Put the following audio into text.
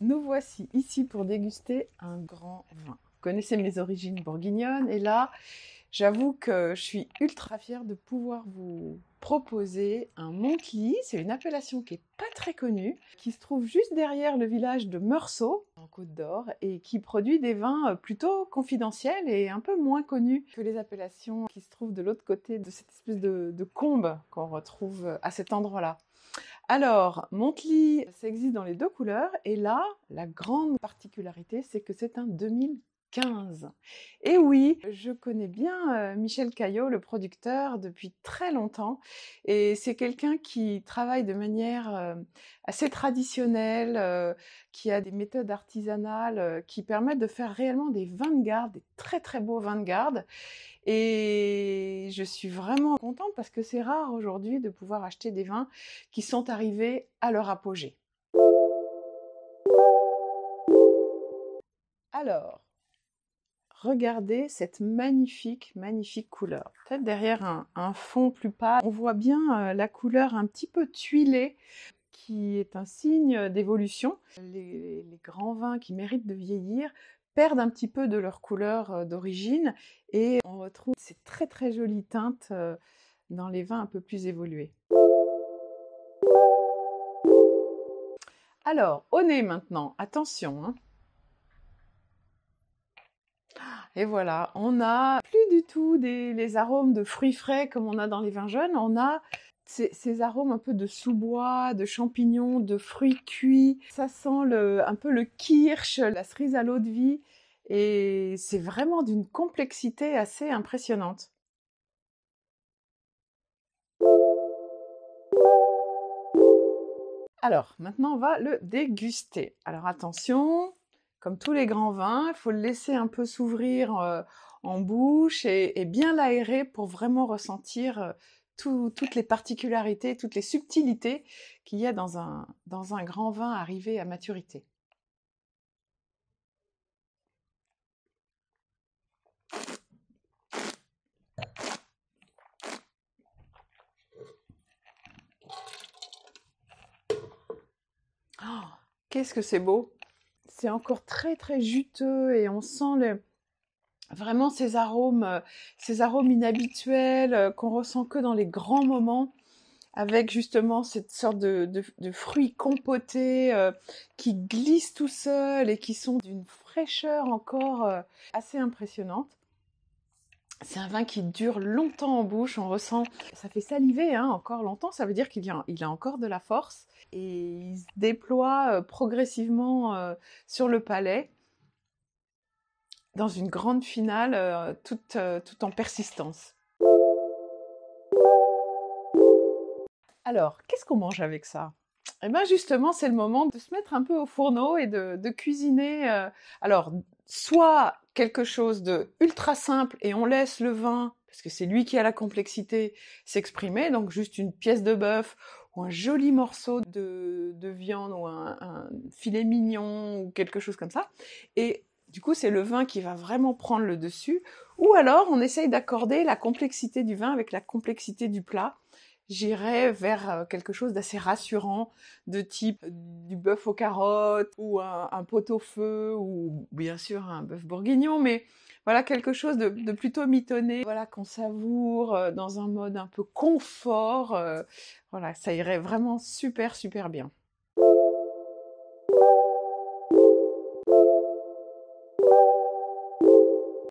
Nous voici ici pour déguster un grand vin. Vous connaissez mes origines bourguignonnes et là, j'avoue que je suis ultra fière de pouvoir vous proposer un Montely. C'est une appellation qui n'est pas très connue, qui se trouve juste derrière le village de Meursault, en Côte d'Or, et qui produit des vins plutôt confidentiels et un peu moins connus que les appellations qui se trouvent de l'autre côté de cette espèce de combe qu'on retrouve à cet endroit-là. Alors, Montely, ça existe dans les deux couleurs, et là, la grande particularité, c'est que c'est un 2015. Et oui, je connais bien Michel Caillot, le producteur, depuis très longtemps, et c'est quelqu'un qui travaille de manière assez traditionnelle, qui a des méthodes artisanales qui permettent de faire réellement des vins de garde, des très très beaux vins de garde. Et je suis vraiment contente parce que c'est rare aujourd'hui de pouvoir acheter des vins qui sont arrivés à leur apogée. Alors, regardez cette magnifique, magnifique couleur. Peut-être derrière un fond plus pâle, on voit bien la couleur un petit peu tuilée, qui est un signe d'évolution. Les grands vins qui méritent de vieillir perdent un petit peu de leur couleur d'origine et on retrouve ces très très jolies teintes dans les vins un peu plus évolués. Alors, au nez maintenant, attention, hein. Et voilà, on n'a plus du tout les arômes de fruits frais comme on a dans les vins jaunes, on a ces arômes un peu de sous-bois, de champignons, de fruits cuits. Ça sent un peu le kirsch, la cerise à l'eau de vie, et c'est vraiment d'une complexité assez impressionnante. Alors, maintenant on va le déguster. Alors attention, comme tous les grands vins, il faut le laisser un peu s'ouvrir en bouche et bien l'aérer pour vraiment ressentir toutes les particularités, toutes les subtilités qu'il y a dans un grand vin arrivé à maturité. Oh, qu'est-ce que c'est beau! C'est encore très très juteux et on sent vraiment ces arômes inhabituels qu'on ressent que dans les grands moments, avec justement cette sorte de fruits compotés qui glissent tout seuls et qui sont d'une fraîcheur encore assez impressionnante. C'est un vin qui dure longtemps en bouche, on ressent, ça fait saliver hein, encore longtemps, ça veut dire qu'il a encore de la force et il se déploie progressivement sur le palais dans une grande finale tout en persistance. Alors, qu'est-ce qu'on mange avec ça? Eh bien justement, c'est le moment de se mettre un peu au fourneau et de cuisiner. Alors, soit quelque chose de ultra simple et on laisse le vin, parce que c'est lui qui a la complexité, s'exprimer. Donc juste une pièce de bœuf ou un joli morceau de viande ou un filet mignon ou quelque chose comme ça. Et du coup, c'est le vin qui va vraiment prendre le dessus. Ou alors, on essaye d'accorder la complexité du vin avec la complexité du plat. J'irais vers quelque chose d'assez rassurant, de type du bœuf aux carottes, ou un pot-au-feu, ou bien sûr un bœuf bourguignon, mais voilà quelque chose de plutôt mitonné, voilà, qu'on savoure dans un mode un peu confort. Voilà, ça irait vraiment super super bien.